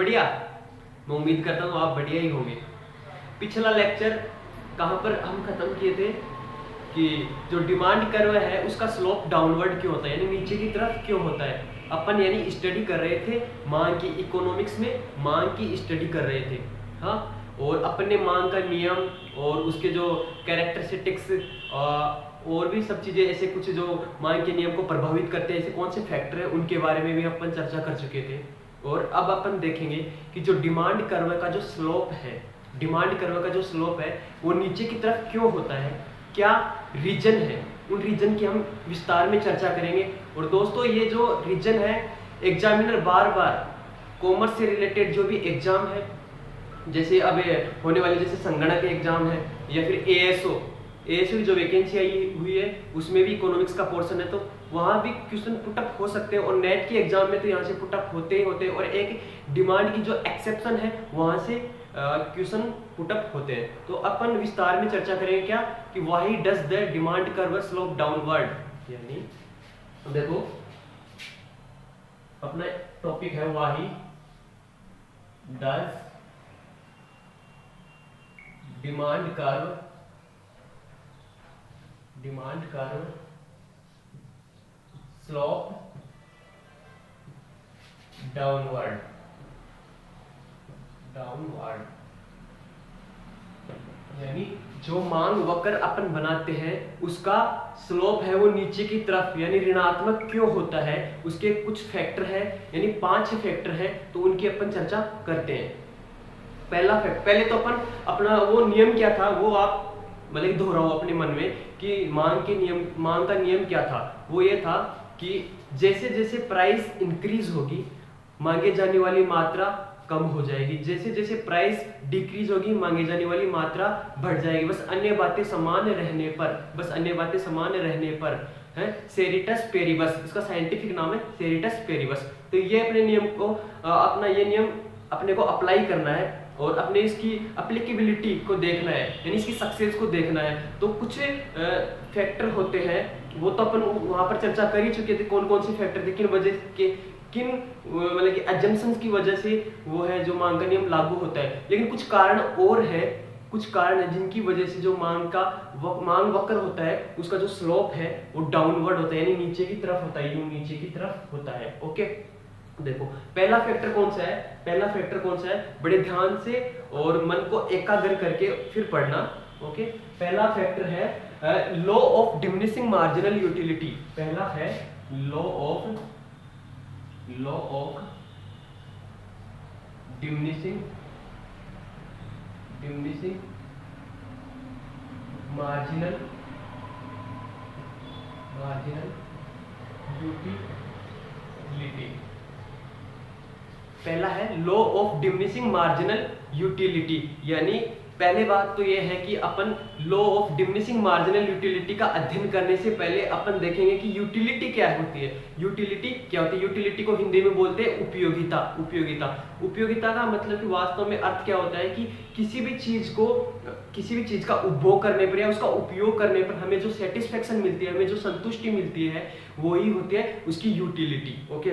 बढ़िया। मैं उम्मीद करता हूँ आप बढ़िया ही होंगे। पिछला लेक्चर कहाँ पर हम खत्म किए थे कि जो डिमांड कर्व है उसका स्लोप डाउनवर्ड क्यों होता है, यानी नीचे की तरफ क्यों होता है। अपन यानी स्टडी कर रहे थे मांग की, इकोनॉमिक्स में मांग की स्टडी कर रहे थे। हाँ, और अपने मांग का नियम और उसके जो कैरेक्टरिस्टिक्स और भी सब चीज़ें ऐसे कुछ जो मांग के नियम को प्रभावित करते हैं, ऐसे कौन से फैक्टर हैं उनके बारे में भी अपन चर्चा कर चुके थे। और अब अपन देखेंगे कि जो डिमांड कर्व का जो स्लोप है, डिमांड कर्व का जो स्लोप है वो नीचे की तरफ क्यों होता है, क्या रीजन है, उन रीजन की हम विस्तार में चर्चा करेंगे। और दोस्तों ये जो रीजन है, एग्जामिनर बार बार कॉमर्स से रिलेटेड जो भी एग्जाम है, जैसे अब होने वाले जैसे संगणक एग्जाम है या फिर एएसओ की जो वैकेंसी आई हुई है उसमें भी इकोनॉमिक्स का पोर्शन है, तो वहाँ भी क्वेश्चन पुटअप हो सकते हैं। और नेट के एग्जाम में तो यहाँ से पुटअप होते ही होते हैं। और एक डिमांड की जो एक्सेप्शन है वहाँ से क्वेश्चन पुटअप होते हैं। तो अपन विस्तार में चर्चा करेंगे क्या कि why does the demand curve slope downward, यानी देखो अपना टॉपिक है why does demand curve slope downward, यानी जो मांग वक्र अपन बनाते हैं उसका स्लोप है वो नीचे की तरफ यानी ऋणात्मक क्यों होता है, उसके कुछ फैक्टर है, यानी 5 फैक्टर है, तो उनकी अपन चर्चा करते हैं। पहला फैक्ट, पहले तो अपन अपना वो नियम क्या था वो आप मतलब दोहराओ अपने मन में कि मांग का नियम क्या था। वो ये था कि जैसे जैसे प्राइस इंक्रीज होगी मांगे जाने वाली मात्रा कम हो जाएगी, जैसे जैसे प्राइस डिक्रीज होगी मांगे जाने वाली मात्रा बढ़ जाएगी, बस अन्य बातें समान रहने पर है सेरिटस पेरिबस, इसका साइंटिफिक नाम है सेरिटस पेरिबस। तो ये अपने नियम को अपना ये नियम अपने को अप्लाई करना है और अपने इसकी एप्लीकेबिलिटी को देखना है, यानी इसकी सक्सेस को देखना है। तो कुछ फैक्टर होते हैं वो तो अपन वहां पर चर्चा कर ही चुके थे, कौन कौन से फैक्टर थे, किन मतलब कि एजम्पशंस की वजह से वो है जो मांग का नियम लागू होता है। लेकिन कुछ कारण और है, कुछ कारण है जिनकी वजह से जो मांग वक्र होता है उसका जो स्लोप है वो डाउनवर्ड होता है, यानी नीचे की तरफ होता है, यूं नीचे की तरफ होता है। ओके, देखो पहला फैक्टर कौन सा है, बड़े ध्यान से और मन को एकाग्र करके फिर पढ़ना। ओके, पहला फैक्टर है law of diminishing marginal utility. पहला है law of diminishing marginal utility. पहला है law of diminishing marginal utility, यानी पहले बात तो यह है कि अपन law of diminishing marginal utility का अध्ययन करने से पहले अपन देखेंगे कि यूटिलिटी क्या होती है। यूटिलिटी को हिंदी में बोलते हैं उपयोगिता का मतलब कि वास्तव में अर्थ क्या होता है कि किसी भी चीज का उपभोग करने पर या उसका उपयोग करने पर हमें जो सेटिस्फेक्शन मिलती है, हमें जो संतुष्टि मिलती है, वही होती है उसकी यूटिलिटी। ओके,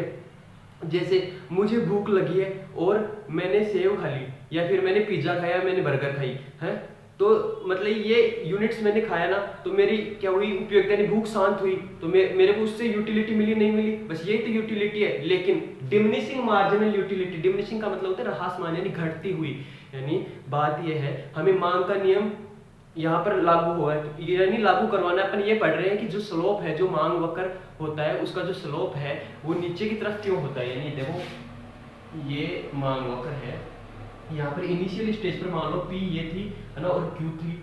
जैसे मुझे भूख लगी है और मैंने सेव खा ली, या फिर मैंने पिज्जा खाया, मैंने बर्गर खाई है, तो मतलब ये यूनिट्स मैंने खाया ना, तो मेरी क्या हुई उपयोगिता, यानी भूख शांत हुई, तो मेरे को उससे यूटिलिटी मिली नहीं मिली, बस यही तो यूटिलिटी है। लेकिन डिमिनिशिंग मार्जिनल यूटिलिटी, डिमिनिशिंग का मतलब होता है ह्रासमान यानी घटती हुई, यानी बात ये है हमें मांग का नियम यहाँ पर लागू हुआ है, तो यानी लागू करवाना अपन ये पढ़ रहे हैं कि जो स्लोप है, जो मांग वक्र होता है उसका जो स्लोप है वो नीचे की तरफ क्यों होता है। यानी देखो ये मांग वक्र है, यहाँ पर इनिशियल स्टेज पर मान लो P ये थी है ना और Q थी,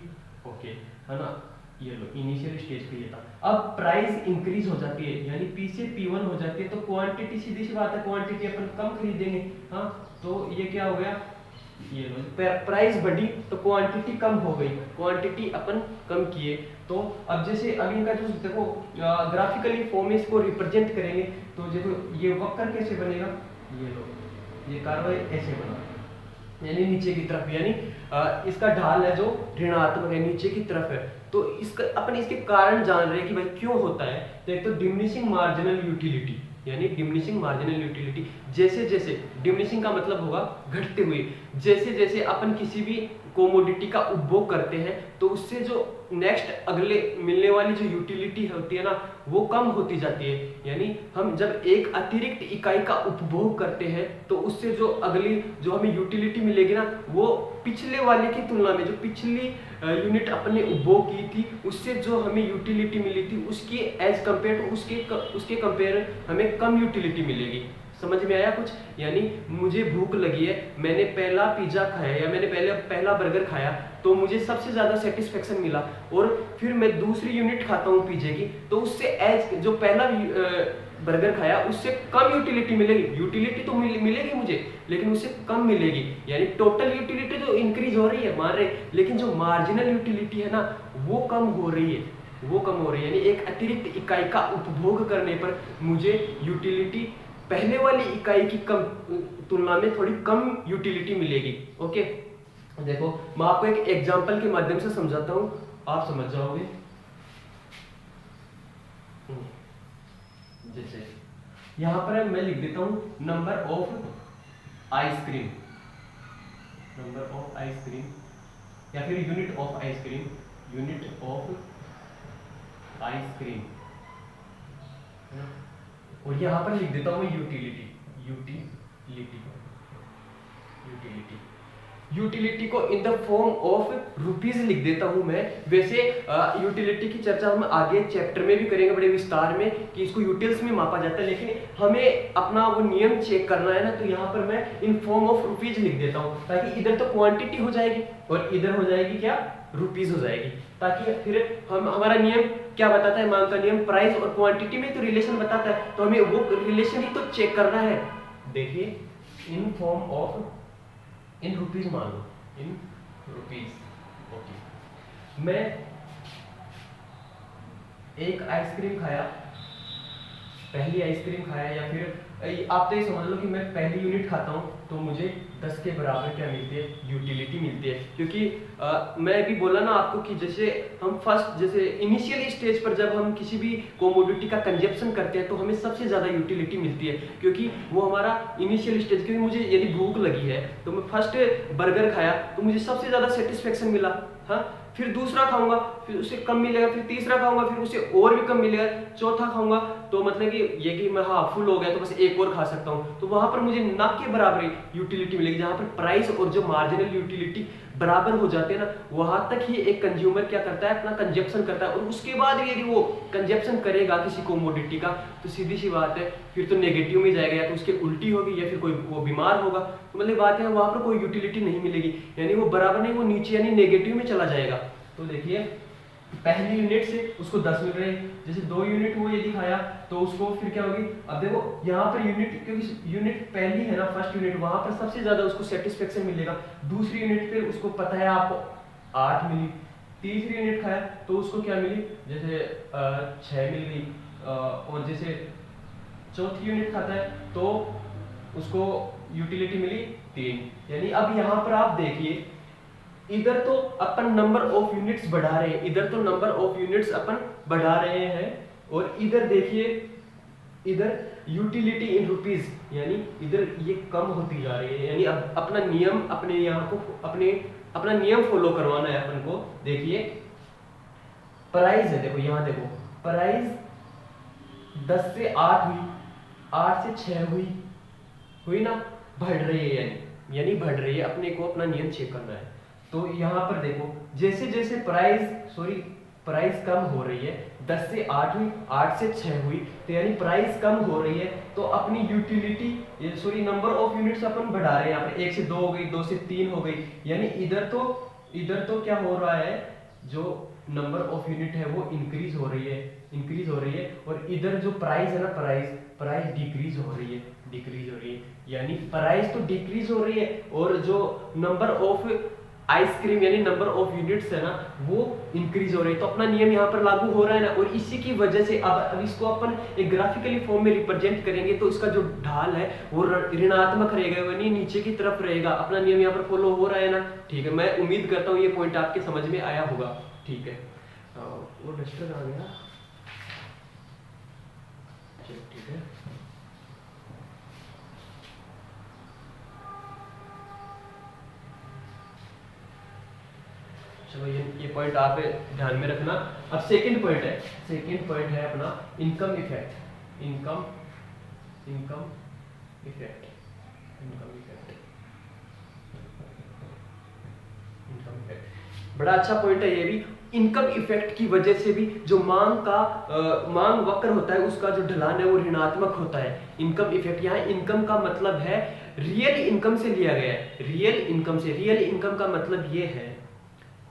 ओके है ना, ये लो इनिशियल स्टेज पे ये था। अब प्राइस इंक्रीज हो जाती है यानी P से P1 हो जाती है, तो क्वांटिटी सीधी सी बात है, क्वांटिटी अपन कम खरीदेंगे। हाँ, तो ये क्या हो गया, ये लो प्राइस बढ़ी तो क्वांटिटी कम हो गई, क्वांटिटी अपन कम किए। तो अब जैसे अब इनका जो देखो ग्राफिकली फॉर्म में इसको रिप्रेजेंट करेंगे, तो देखो ये वक्र कैसे बनेगा, ये लो ये कार्य ऐसे बना, यानी नीचे की तरफ, यानी इसका ढाल है जो ऋणात्मक है, नीचे की तरफ है। तो इसका अपन इसके कारण जान रहे हैं कि भाई क्यों होता है। तो एक तो डिमिनिशिंग मार्जिनल यूटिलिटी, यानी डिमिनिशिंग मार्जिनल यूटिलिटी। जैसे जैसे, डिमिनिशिंग का मतलब होगा घटते हुए, जैसे जैसे अपन किसी भी कोमोडिटी का उपभोग करते हैं तो उससे जो नेक्स्ट अगले मिलने वाली जो यूटिलिटी होती है ना वो कम होती जाती है। यानी हम जब एक अतिरिक्त इकाई का उपभोग करते हैं तो उससे जो अगली जो हमें यूटिलिटी मिलेगी ना वो पिछले वाले की तुलना में, जो पिछली यूनिट अपने उपभोग की थी उससे जो हमें यूटिलिटी मिली थी उसकी एज कंपेयर टू उसके कंपेयर हमें कम यूटिलिटी मिलेगी। समझ में आया कुछ? यानी मुझे भूख लगी है, मैंने पहला पिज्जा खाया या मैंने पहला बर्गर खाया तो मुझे सबसे ज्यादा सेटिस्फेक्शन मिला, और फिर मैं दूसरी यूनिट खाता हूँ पिज्जे की तो उससे एज जो पहला बर्गर खाया उससे कम यूटिलिटी मिलेगी। यूटिलिटी तो मिलेगी मुझे लेकिन उससे कम मिलेगी। यानी टोटल यूटिलिटी तो इंक्रीज हो रही है मान रहे, लेकिन जो मार्जिनल यूटिलिटी है ना वो कम हो रही है, वो कम हो रही है। यानी एक अतिरिक्त इकाई का उपभोग करने पर मुझे यूटिलिटी पहले वाली इकाई की कम तुलना में थोड़ी कम यूटिलिटी मिलेगी। ओके, देखो मैं आपको एक एग्जांपल के माध्यम से समझाता हूं, आप समझ जाओगे। जैसे यहां पर मैं लिख देता हूं number of ice cream, number of ice cream या फिर unit of ice cream, unit of ice cream, और यहां पर लिख देता हूं मैं यूटिलिटी, यूटिलिटी, यूटिलिटी, यूटिलिटी को in the form of rupees लिख देता हूं मैं। वैसे यूटिलिटी की चर्चा हम आगे चैप्टर में भी करेंगे बड़े विस्तार में कि इसको यूटिल्स में मापा जाता है, लेकिन हमें अपना वो नियम चेक करना है ना तो यहाँ पर मैं इन फॉर्म ऑफ रुपीज लिख देता हूँ ताकि इधर तो क्वांटिटी हो जाएगी और इधर हो जाएगी क्या, रुपीज हो जाएगी, ताकि फिर हमारा नियम क्या बताता है, मांग का नियम प्राइस और क्वांटिटी में तो रिलेशन बताता है, तो हमें वो रिलेशन ही तो चेक करना है। देखिए in form of, in rupees मान लो, इन रुपीज। ओके, मैं एक आइसक्रीम खाया, पहली आइसक्रीम खाया, या फिर आप तो ये समझ लो कि मैं पहली यूनिट खाता हूं तो मुझे 10 के बराबर क्या मिलती है, यूटिलिटी मिलती है। क्योंकि मैं भी बोला ना आपको कि जैसे हम फर्स्ट, जैसे इनिशियल स्टेज पर जब हम किसी भी कोमोडिटी का कंजप्शन करते हैं तो हमें सबसे ज्यादा यूटिलिटी मिलती है, क्योंकि वो हमारा इनिशियल स्टेज। क्योंकि मुझे यदि भूख लगी है तो मैं फर्स्ट बर्गर खाया तो मुझे सबसे ज्यादा सेटिस्फेक्शन मिला, हाँ, फिर दूसरा खाऊंगा फिर उससे कम मिलेगा, फिर तीसरा खाऊंगा फिर उससे और भी कम मिलेगा, चौथा खाऊंगा तो मतलब कि ये कि मैं हाँ फुल हो गया तो बस एक और खा सकता हूँ, तो वहां पर मुझे ना के बराबर यूटिलिटी मिलेगी। जहां पर प्राइस और जो मार्जिनल यूटिलिटी बराबर हो जाते हैं ना वहां तक ही एक कंज्यूमर क्या करता है, अपना कंजप्शन करता है, और उसके बाद यदि वो कंजप्शन करेगा किसी कोमोडिटी का तो सीधी सी बात है फिर तो नेगेटिव में जाएगा, या तो उसके उल्टी होगी या फिर कोई वो बीमार होगा, तो मतलब बात है वहां पर कोई यूटिलिटी नहीं मिलेगी, यानी वो बराबर नहीं, वो नीचे यानी नेगेटिव में चला जाएगा। तो देखिए पहली यूनिट से उसको 10 मिल रहे हैं, जैसे 2 यूनिट वो यदि खाया तो उसको फिर क्या होगी, अब देखो यहाँ पर यूनिट, क्योंकि यूनिट पहली है ना, फर्स्ट यूनिट, वहां पर सबसे ज्यादा उसको सेटिस्फेक्शन मिलेगा। दूसरी यूनिट फिर उसको पता है आपको 8 मिली, तीसरी यूनिट खाया तो उसको क्या मिली, जैसे 6 मिल गई, और जैसे चौथी यूनिट खाता है तो उसको यूटिलिटी मिली 3। यानी अब यहाँ पर आप देखिए इधर तो अपन नंबर ऑफ यूनिट्स बढ़ा रहे हैं, इधर तो नंबर ऑफ यूनिट्स अपन बढ़ा रहे हैं, और इधर देखिए इधर यूटिलिटी इन रुपीज, यानी इधर ये कम होती जा रही है। यानी अब अपना नियम अपने यहाँ को अपना नियम फॉलो करवाना है अपन को। देखिए प्राइस है, देखो यहाँ देखो प्राइस 10 से 8 हुई, 8 से 6 हुई ना, बढ़ रही है, यानी बढ़ रही है, अपने को अपना नियम चेक करना है। तो यहाँ पर देखो जैसे जैसे प्राइस कम हो रही है, 10 से 8 हुई, 8 से 6 हुई, तो यानी प्राइस कम हो रही है तो अपनी यूटिलिटी नंबर ऑफ यूनिट्स अपन बढ़ा रहे हैं। यहाँ पर 1 से 2 हो गई, 2 से 3 हो गई, यानी इधर तो क्या हो रहा है, जो नंबर ऑफ यूनिट है वो इंक्रीज हो रही है, और इधर जो प्राइस है ना, प्राइस डिक्रीज हो रही है, यानी प्राइस तो डिक्रीज हो रही है और जो नंबर ऑफ आइसक्रीम यानी नंबर ऑफ यूनिट्स है ना वो इंक्रीज हो रही है। तो अपना नियम यहाँ पर लागू हो रहा है ना, और इसी की वजह से अब इसको अपन एक ग्राफिकली फॉर्म में रिप्रेजेंट करेंगे तो इसका जो ढाल है वो ऋणात्मक रहेगा, यानी नीचे की तरफ रहेगा। अपना नियम यहाँ पर फॉलो हो रहा है ना, ठीक है। मैं उम्मीद करता हूँ ये पॉइंट आपके समझ में आया होगा, ठीक है। वो डस्टर आ गया, ठीक है। चलो ये पॉइंट आप ध्यान में रखना। अब सेकंड पॉइंट है अपना इनकम इफेक्ट। इनकम इफेक्ट बड़ा अच्छा पॉइंट है ये भी। इनकम इफेक्ट की वजह से भी जो मांग वक्र होता है उसका जो ढलान है वो ऋणात्मक होता है। इनकम इफेक्ट, यहाँ इनकम का मतलब है रियल इनकम से लिया गया है। रियल इनकम का मतलब ये है,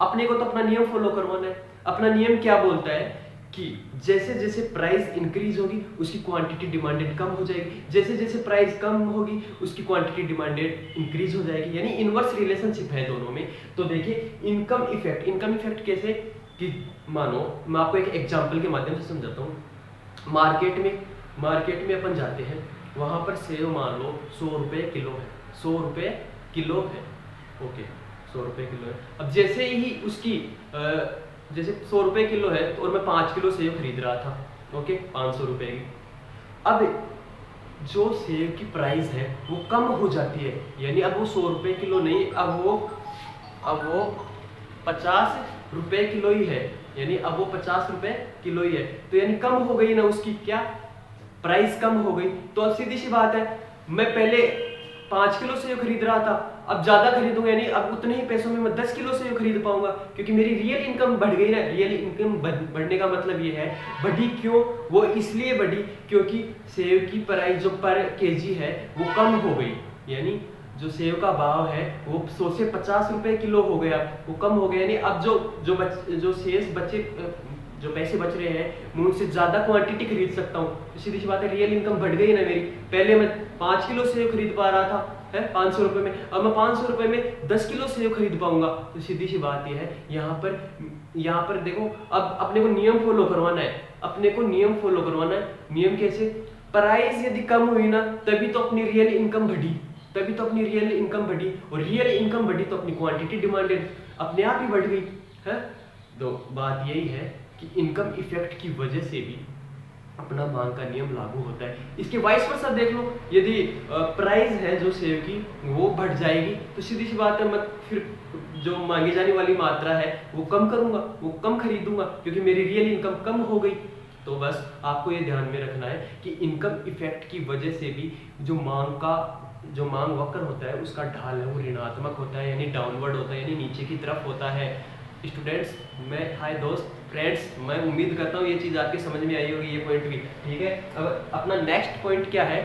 अपने को तो अपना नियम फॉलो करवाना है। अपना नियम क्या बोलता है कि जैसे जैसे प्राइस इंक्रीज होगी उसकी क्वांटिटी डिमांडेड कम हो जाएगी, जैसे जैसे प्राइस कम होगी उसकी क्वांटिटी डिमांडेड इंक्रीज हो जाएगी, यानी इनवर्स रिलेशनशिप है दोनों में। तो देखिए इनकम इफेक्ट कैसे कि मानो मैं आपको एक एग्जांपल के माध्यम से समझाता हूँ। मार्केट में अपन जाते हैं, वहां पर सेव मान लो 100 रुपए किलो है, 100 रुपए किलो है, ओके 100 रुपए किलो है। अब जैसे ही उसकी जैसे 100 रुपए किलो है और मैं 5 किलो सेव खरीद रहा था, ओके 500 रुपए की। अब जो सेव की प्राइस है वो कम हो जाती है, यानी अब वो 100 रुपए किलो नहीं, अब वो 50 रुपए किलो ही है, यानी अब वो 50 रुपए किलो ही है। तो यानी कम हो गई ना उसकी क्या प्राइस, कम हो गई। तो अब सीधी सी बात है, मैं पहले 5 किलो सेव खरीद रहा था, अब ज्यादा खरीदूंगा, यानी अब उतने ही पैसों में मैं 10 किलो सेव खरीद पाऊंगा, क्योंकि मेरी रियल इनकम बढ़ गई ना। रियल इनकम बढ़ने का मतलब ये है, बढ़ी क्यों, वो इसलिए बढ़ी क्योंकि सेव की प्राइस जो पर केजी है वो कम हो गई, यानी जो सेव का भाव है वो 100 से 50 रुपए किलो हो गया, वो कम हो गया। यानी अब जो शेष बचे, जो पैसे बच रहे हैं मैं उनसे ज्यादा क्वांटिटी खरीद सकता हूँ। तो सीधी सी बात है, रियल इनकम बढ़ गई ना मेरी। पहले मैं 5 किलो सेव खरीद पा रहा था है 500 रुपए में, अब मैं 500 रुपए में 10 किलो सेव खरीद पाऊंगा। तो सीधी सी बात यह है, यहाँ पर देखो अब अपने को नियम फॉलो करवाना है। नियम कैसे, प्राइस यदि कम हुई ना तभी तो अपनी रियल इनकम बढ़ी, और रियल इनकम बढ़ी तो अपनी क्वांटिटी डिमांडेड अपने आप ही बढ़ गई है। तो बात यही है कि इनकम इफेक्ट की वजह से भी अपना मांग का नियम लागू होता है। इसके वाइस वर्सा देख लो, यदि प्राइस है जो सेव की वो बढ़ जाएगी तो सीधी सी बात है, मैं फिर जो मांगी जाने वाली मात्रा है वो कम करूंगा, वो कम खरीदूंगा, क्योंकि मेरी रियल इनकम कम हो गई। तो बस आपको ये ध्यान में रखना है कि इनकम इफेक्ट की वजह से भी जो मांग वक्र होता है उसका ढाल है वो ऋणात्मक होता है, यानी डाउनवर्ड होता है, यानी नीचे की तरफ होता है। स्टूडेंट्स, हाय दोस्त, फ्रेंड्स, मैं उम्मीद करता हूँ ये चीज़ आपकी समझ में आई होगी, ये पॉइंट भी ठीक है। अब अपना नेक्स्ट पॉइंट क्या है,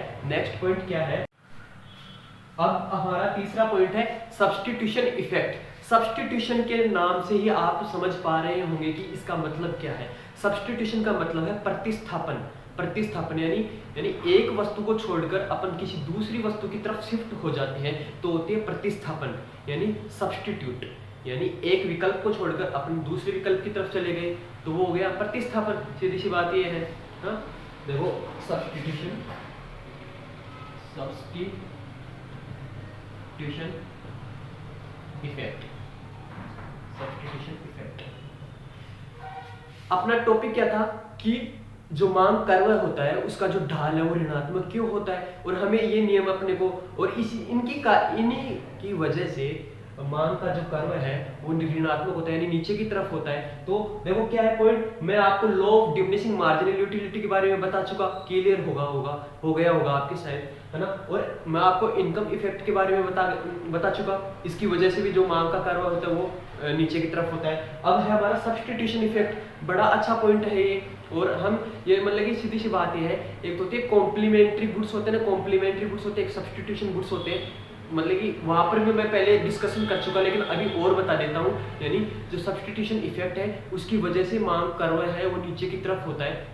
अब हमारा तीसरा पॉइंट है सब्स्टिट्यूशन इफेक्ट। सब्स्टिट्यूशन के नाम से ही आप समझ पा रहे होंगे कि इसका मतलब क्या है। सब्स्टिट्यूशन का मतलब है प्रतिस्थापन, यानी एक वस्तु को छोड़कर अपन किसी दूसरी वस्तु की तरफ शिफ्ट हो जाते हैं तो होती है प्रतिस्थापन, यानी सब्स्टिट्यूट, यानी एक विकल्प को छोड़कर अपन दूसरे विकल्प की तरफ चले गए तो वो हो गया प्रतिस्थापन। सीधी सी बात ये है, हाँ देखो सब्स्टिट्यूशन इफेक्ट। अपना टॉपिक क्या था कि जो मांग कर्व होता है उसका जो ढाल है वो ऋणात्मक क्यों होता है, और हमें ये नियम अपने को, और इन्हीं की वजह से मांग का जो कर्व है वो ऋणात्मक होता है, यानी नीचे की तरफ होता है। तो देखो क्या है पॉइंट, मैं आपको law of diminishing marginal utility के बारे में बता चुका, क्लियर हो गया होगा आपके साइड, है ना। और मैं आपको इनकम इफेक्ट के बारे में बता चुका, इसकी वजह से भी जो मांग का कर्व होता है वो नीचे की तरफ होता है। अब है हमारा सब्स्टिट्यूशन इफेक्ट, बड़ा अच्छा पॉइंट है ये। और हम ये मतलब कि सीधी सी बात ये है, एक तो होती है कॉम्प्लीमेंट्री गुड्स होते हैं ना, कॉम्प्लीमेंट्री गुड्स होते हैं, एक सब्स्टिट्यूशन गुड्स होते हैं, मतलब कि वहां पर भी मैं पहले डिस्कशन कर चुका, लेकिन अभी और बता देता हूँ। यानी जो सब्स्टिट्यूशन इफेक्ट है उसकी वजह से मांग कर्व है वो नीचे की तरफ होता है।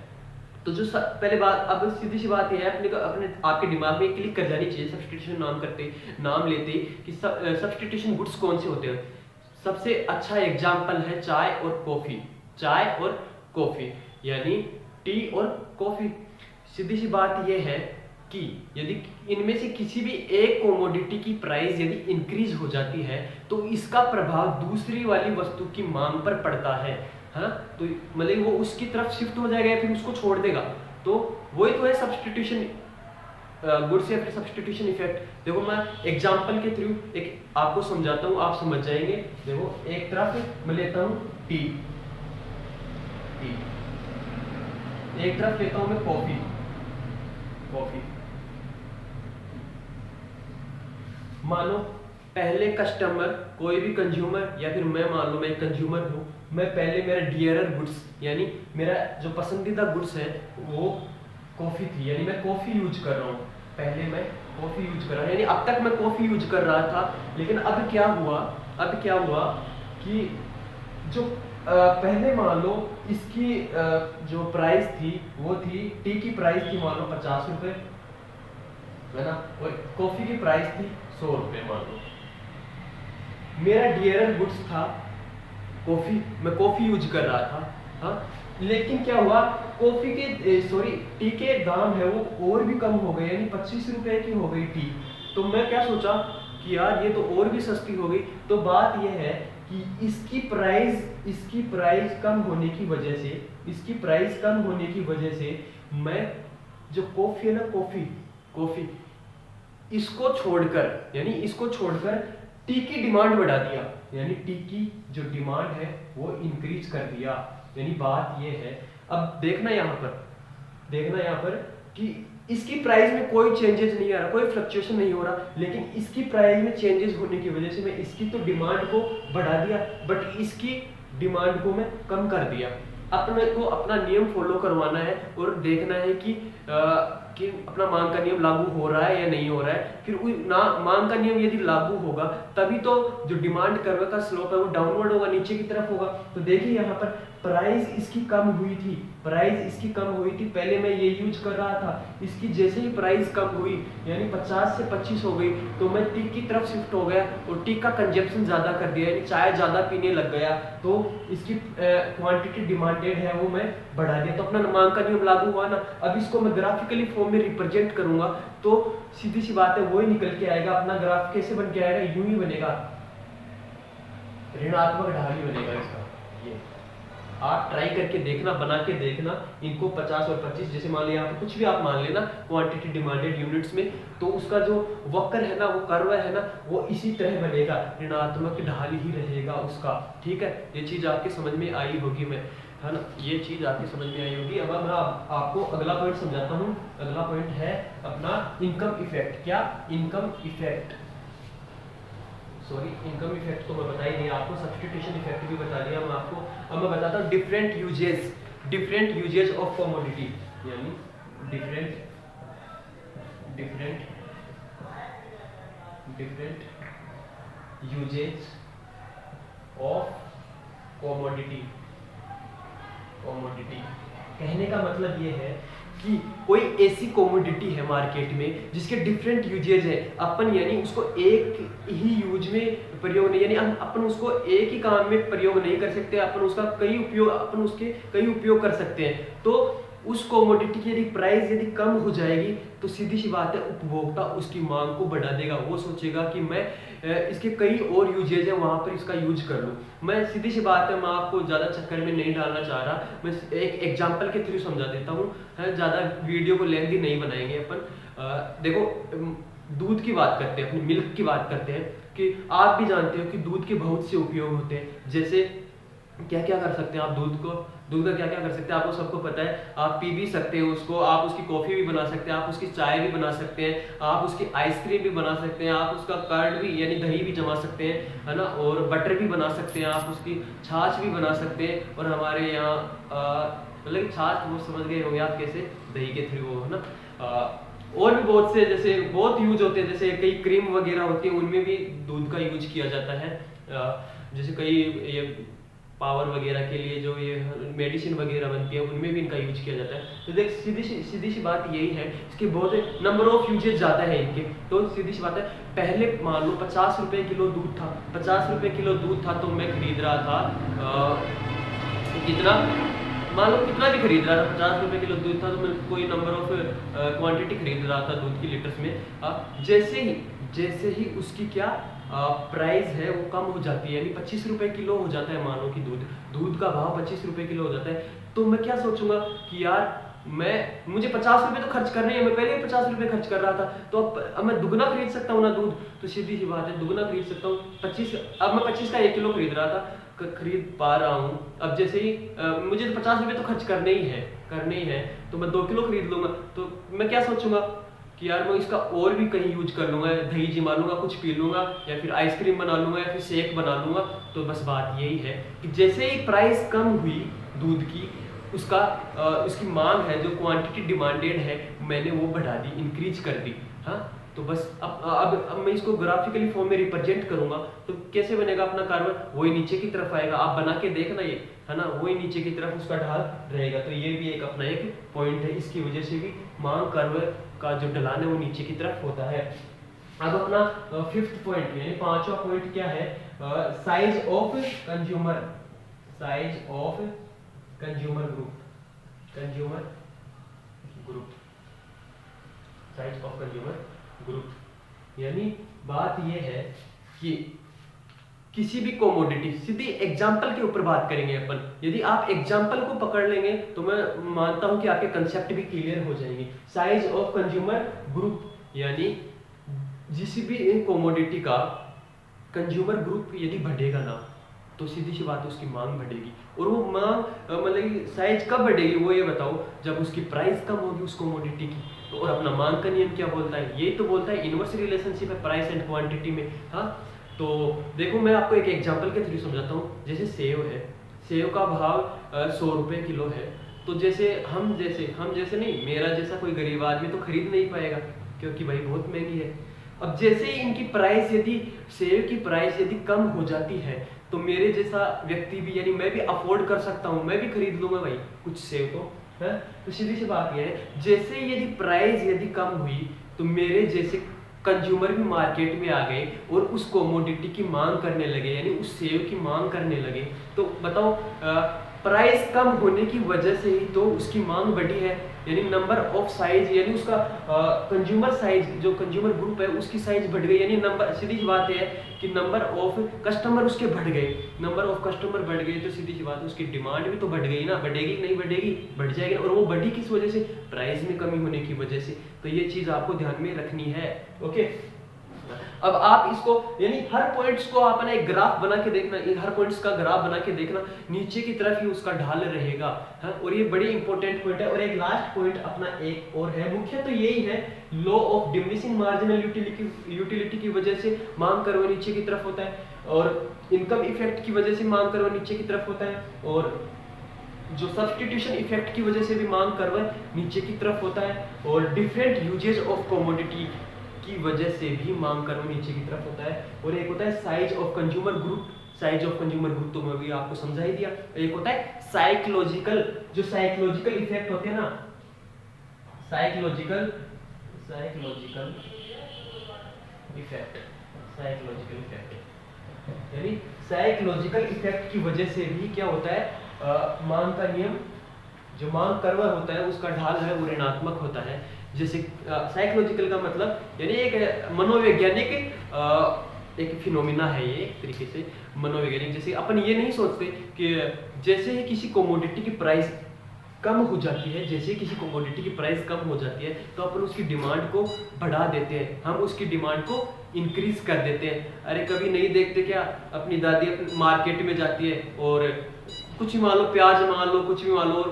तो जो पहले बात, अब सीधी सी बात यह है, अपने आपके दिमाग में क्लिक कर जानी चाहिए सब्स्टिट्यूशन नाम लेते कि सब्स्टिट्यूशन गुड्स कौन से होते हैं। सबसे अच्छा एग्जाम्पल है चाय और कॉफी, यानी टी और कॉफी। सीधी सी बात यह है कि यदि इनमें से किसी भी एक कमोडिटी की प्राइस यदि इंक्रीज हो जाती है तो इसका प्रभाव दूसरी वाली वस्तु की मांग पर पड़ता है, हाँ। तो मतलब वो उसकी तरफ शिफ्ट हो जाएगा या फिर उसको छोड़ देगा, तो वही तो है सब्स्टिट्यूशन गुड्स या फिर सब्स्टिट्यूशन इफेक्ट। देखो मैं एग्जांपल के थ्रू एक आपको समझाता हूँ, आप समझ जाएंगे। देखो एक तरफ मैं लेता हूँ टी, एक तरफ लेता हूँ मैं कॉफी। मानो पहले कस्टमर, कोई भी कंज्यूमर या फिर मैं, मान लो मैं एक कंज्यूमर हूँ, मैं पहले मेरा डियरर गुड्स यानी मेरा जो पसंदीदा गुड्स है वो कॉफी थी, यानी मैं कॉफी यूज कर रहा हूँ। पहले मैं कॉफी यूज कर रहा हूँ, यानी अब तक मैं कॉफी यूज कर रहा था। लेकिन अब क्या हुआ कि जो पहले मान लो इसकी जो प्राइस थी वो थी, टी की प्राइस थी मान लो 50 रुपए, है ना, और कॉफी की प्राइस थी 100 रुपए मान लो। मेरा डियरर गुड्स था कॉफी, मैं कॉफी यूज कर रहा था, हाँ। लेकिन क्या हुआ, कॉफी के टी के दाम है वो और भी कम हो गए, यानी 25 रुपए की हो गई टी। तो मैं क्या सोचा कि यार ये तो और भी सस्ती हो गई। तो बात ये है कि इसकी प्राइस कम होने की वजह से मैं जो कॉफी है ना, कॉफी इसको छोड़कर टी की डिमांड बढ़ा दिया, यानी टी की जो डिमांड है वो इंक्रीज कर दिया। यानी बात ये है, अब देखना यहाँ पर कि इसकी प्राइस में कोई चेंजेस नहीं आ रहा, कोई फ्लक्चुएशन नहीं हो रहा, लेकिन इसकी प्राइस में चेंजेस होने की वजह से मैं इसकी तो डिमांड को बढ़ा दिया, बट इसकी डिमांड को मैं कम कर दिया। अपने को अपना नियम फॉलो करवाना है और देखना है कि अपना मांग का नियम लागू हो रहा है या नहीं हो रहा है। फिर मांग का नियम यदि लागू होगा तभी तो जो डिमांड कर्व का स्लोप है वो डाउनवर्ड होगा, नीचे की तरफ होगा। तो देखिए यहाँ पर प्राइस इसकी कम हुई थी, पहले मैं ये यूज कर रहा था, इसकी जैसे ही प्राइस कम हुई यानी 50 से 25 हो गई तो मैं टी की तरफ शिफ्ट हो गया और टी का कंजप्शन ज्यादा कर दिया, यानी चाय ज्यादा पीने लग गया। तो इसकी क्वांटिटी डिमांडेड है वो मैं बढ़ा दिया, तो अपना मांग का नियम लागू हुआ ना। अब इसको मैं ग्राफिकली फॉर्म में रिप्रेजेंट करूंगा तो सीधी सी बात है वो ही निकल के आएगा। अपना ग्राफ कैसे बन के आएगा, यूं ही बनेगा, ऋणात्मक ढाल ही बनेगा इसका। ये आप ट्राई करके देखना, बना के देखना इनको 50 और 25, जैसे मान लिया यहाँ पे कुछ भी आप मान लेना क्वांटिटी डिमांडेड यूनिट्स में, तो उसका जो वक्र है ना, वो कर्व है ना, वो इसी तरह बनेगा, ऋणात्मक ढाल ही रहेगा उसका। ठीक है, ये चीज आपके समझ में आई होगी, है ना, ये चीज आपकी समझ में आई होगी। अब मैं आपको अगला पॉइंट समझाता हूँ। अगला पॉइंट है अपना इनकम इफेक्ट। क्या इनकम इफेक्ट, इनकम इफेक्ट तो मैं बता ही दिया आपको, सब्स्टिट्यूशन इफेक्ट भी बता दिया मैं आपको। अब मैं बताता हूँ डिफरेंट यूजेज ऑफ कमोडिटी, यानी डिफरेंट यूजेज ऑफ कमोडिटी। कहने का मतलब ये है कि कोई ऐसी कमोडिटी है मार्केट में जिसके डिफरेंट यूजेज है, अपन यानी उसको एक ही यूज में प्रयोग नहीं, यानी अपन उसको एक ही काम में प्रयोग नहीं कर सकते, अपन उसके कई उपयोग कर सकते हैं। तो उस कमोडिटी की यदि प्राइस यदि कम हो जाएगी तो सीधी सी बात है उपभोक्ता उसकी मांग को बढ़ा देगा। वो सोचेगा कि मैं इसके कई और यूजेज है वहां पर इसका यूज कर लूं। मैं सीधी सी बात है, मैं आपको ज्यादा चक्कर में नहीं डालना चाह रहा, मैं एक एग्जांपल के थ्रू समझा देता हूँ, ज्यादा वीडियो को लेंथी नहीं बनाएंगे अपन। देखो दूध की बात करते हैं, अपनी मिल्क की बात करते हैं, कि आप भी जानते हो कि दूध के बहुत से उपयोग होते हैं। जैसे क्या क्या कर सकते हैं आप, दूध का क्या क्या कर सकते हैं आपको सबको पता है। आप पी भी सकते हैं उसको, आप उसकी कॉफी भी बना सकते हैं, आप उसकी चाय भी बना सकते हैं, आप उसकी आइसक्रीम भी बना सकते हैं, आप उसका कर्ड भी यानी दही भी जमा सकते हैं, है ना, और बटर भी बना सकते हैं, आप उसकी छाछ भी बना सकते हैं। और हमारे यहाँ मतलब छाछ वो समझ गए होंगे आप कैसे, दही के थ्रू वो, है ना। और भी बहुत से जैसे बहुत यूज होते हैं, जैसे कई क्रीम वगैरह होती है उनमें भी दूध का यूज किया जाता है। जैसे कई ये पावर वगैरह के लिए जो ये मेडिसिन वगैरह बनती है उनमें भी इनका यूज किया जाता है। तो देख सीधी सी बात यही है, इसके बहुत नंबर ऑफ यूजेज ज़्यादा है इनके। तो सीधी सी बात है, पहले मान लो 50 रुपए किलो दूध था, 50 रुपए किलो दूध था तो मैं खरीद रहा था कितना, मान लो कितना भी खरीद रहा था, 50 रुपए किलो दूध था तो मैं कोई नंबर ऑफ क्वांटिटी खरीद रहा था दूध की लीटर्स में। जैसे ही उसकी क्या प्राइस है वो कम हो जाती है, यानी 25 रुपए किलो हो जाता है, मान लो कि दूध का भाव 25 रुपए किलो हो जाता है, तो मैं क्या सोचूंगा कि यार मुझे 50 रुपए तो खर्च करने हैं, मैं पहले ही 50 रुपए खर्च कर रहा था, तो अब मैं दुगना खरीद सकता हूँ ना दूध, तो सीधी सी बात है दुगना खरीद सकता हूँ। 25 अब मैं 25 का 1 किलो खरीद रहा था, खरीद पा रहा हूँ। अब जैसे ही मुझे तो 50 रुपए तो खर्च करने ही है, तो मैं 2 किलो खरीद लूंगा। तो मैं क्या सोचूंगा कि यार मैं इसका और भी कहीं यूज कर लूंगा, दही जमा लूंगा, कुछ पी लूंगा, या फिर आइसक्रीम बना लूंगा, या फिर शेक बना लूंगा। तो बस बात यही है कि जैसे ही प्राइस कम हुई दूध की, उसकी मांग है, जो क्वांटिटी डिमांडेड है, मैंने वो बढ़ा दी, इंक्रीज कर दी। हाँ, तो बस अब मैं इसको ग्राफिकली फॉर्म में रिप्रेजेंट करूंगा, तो कैसे बनेगा अपना कर्व, वही नीचे की तरफ आएगा। आप बना के देखना, ये है ना, वही नीचे की तरफ उसका ढाल रहेगा। तो ये भी एक अपना एक पॉइंट है, इसकी वजह से भी मांग कर्व का जो ढलान है वो नीचे की तरफ होता है। अब अपना 5th पॉइंट यानी 5वां पॉइंट क्या है, size of consumer group, size of consumer group. यानी बात यह है कि किसी भी कोमोडिटी, सीधी एग्जाम्पल के ऊपर बात करेंगे अपन। यदि आप एग्जाम्पल को पकड़ लेंगे तो मैं मानता हूं कि आपके कंसेप्ट भी क्लियर हो जाएंगे। साइज ऑफ कंज्यूमर ग्रुप यानी किसी भी कोमोडिटी का कंज्यूमर ग्रुप यदि बढ़ेगा ना, तो सीधी सी बात है उसकी मांग बढ़ेगी। और वो मांग मतलब साइज कब बढ़ेगी, वो ये बताओ, जब उसकी प्राइस कम होगी उस कोमोडिटी की। तो और अपना मांग का नियम क्या बोलता है, ये तो बोलता है इनवर्स रिलेशनशिप है प्राइस एंड क्वांटिटी में। हाँ, तो देखो मैं आपको एक एग्जांपल के थ्रू समझाता हूँ। जैसे सेव है, सेव का भाव 100 रुपये किलो है। तो जैसे हम जैसे नहीं, मेरा जैसा कोई गरीब आदमी तो खरीद नहीं पाएगा, क्योंकि भाई बहुत महंगी है। अब जैसे ही इनकी प्राइस, यदि सेव की प्राइस यदि कम हो जाती है, तो मेरे जैसा व्यक्ति भी, यानी मैं भी अफोर्ड कर सकता हूँ, मैं भी खरीद लूंगा भाई कुछ सेव तो है। तो सीधी सी बात यह है, जैसे यदि प्राइस यदि कम हुई, तो मेरे जैसे कंज्यूमर भी मार्केट में आ गए और उस कोमोडिटी की मांग करने लगे, यानी उस सेव की मांग करने लगे। तो बताओ, प्राइस कम होने की वजह से ही तो उसकी मांग बढ़ी है, यानी नंबर ऑफ साइज, यानी उसका कंज्यूमर साइज, जो कंज्यूमर ग्रुप है उसकी साइज बढ़ गई। यानी नंबर, सीधी सी बात है कि नंबर ऑफ कस्टमर उसके बढ़ गए। नंबर ऑफ कस्टमर बढ़ गए तो सीधी सी बात है उसकी डिमांड भी तो बढ़ गई ना, बढ़ेगी नहीं बढ़ेगी, बढ़ जाएगी। और वो बढ़ी किस वजह से, प्राइस में कमी होने की वजह से। तो ये चीज आपको ध्यान में रखनी है। ओके, अब आप इसको, यानी हर पॉइंट्स को आप ना एक ग्राफ बना के देखना, हर पॉइंट्स का ग्राफ बना के देखना, नीचे की तरफ ही उसका ढाल रहेगा। हाँ, और ये बड़ी इंपॉर्टेंट पॉइंट है। और एक लास्ट पॉइंट अपना एक और है, मुख्य तो यही है, law of diminishing marginal utility की वजह से मांग कर्व नीचे की तरफ होता है, और इनकम इफेक्ट की वजह से मांग कर्व नीचे की तरफ होता है, और जो सब्स्टिट्यूशन इफेक्ट की वजह से भी मांग कर्व नीचे की तरफ होता है, और डिफरेंट यूजेज ऑफ कमोडिटी की वजह से भी मांग कर्व नीचे की तरफ होता है। और एक होता है size of consumer group. Size of consumer group तो मैं भी आपको समझा ही दिया। एक होता है साइकोलॉजिकल, जो साइकोलॉजिकल इफेक्ट होते हैं ना, साइकोलॉजिकल इफेक्ट, यानी साइकोलॉजिकल इफेक्ट की वजह से भी क्या होता है, मांग का नियम, जो मांग कर्व होता है उसका ढाल है वो ऋणात्मक होता है। जैसे साइकोलॉजिकल का मतलब यानी एक मनोवैज्ञानिक एक फिनोमिना है, ये एक तरीके से मनोवैज्ञानिक। जैसे अपन ये नहीं सोचते कि जैसे ही किसी कोमोडिटी की प्राइस कम हो जाती है, जैसे किसी कोमोडिटी की प्राइस कम हो जाती है, तो अपन उसकी डिमांड को बढ़ा देते हैं, हम उसकी डिमांड को इंक्रीज कर देते हैं। अरे कभी नहीं देखते क्या, अपनी दादी मार्केट में जाती है और कुछ भी मान लो, प्याज मान लो, कुछ भी मान लो,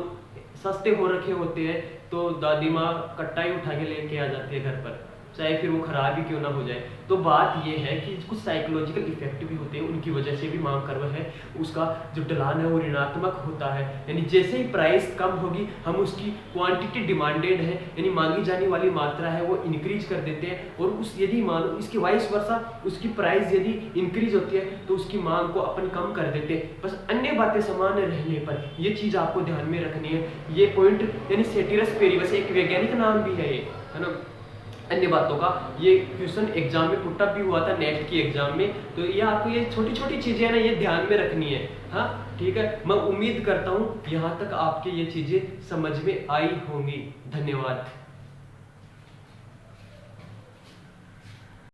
सस्ते हो रखे होते हैं, तो दादी माँ कट्टा ही उठा के लेके आ जाती है घर पर, चाहे फिर वो खराब ही क्यों ना हो जाए। तो बात ये है कि कुछ साइकोलॉजिकल इफेक्ट भी होते हैं, उनकी वजह से भी मांग कर्व है उसका जो ढलान है वो ऋणात्मक होता है। यानी जैसे ही प्राइस कम होगी, हम उसकी क्वांटिटी डिमांडेड है, यानी मांगी जाने वाली मात्रा है वो इंक्रीज कर देते हैं। और उस यदि मान लो इसकी वाइस वर्सा, उसकी प्राइस यदि इंक्रीज होती है तो उसकी मांग को अपन कम कर देते हैं। बस अन्य बातें समान रहने पर ये चीज आपको ध्यान में रखनी है। ये पॉइंट यानी सेटिरस पेरिवस एक वैज्ञानिक नाम भी है ये, है ना। अन्य बातों का ये क्वेश्चन एग्जाम में पुटअप भी हुआ था, नेट की एग्जाम में। तो ये आपको ये छोटी छोटी चीजें है ना, ये ध्यान में रखनी है। हाँ ठीक है, मैं उम्मीद करता हूँ यहाँ तक आपके ये चीजें समझ में आई होंगी। धन्यवाद।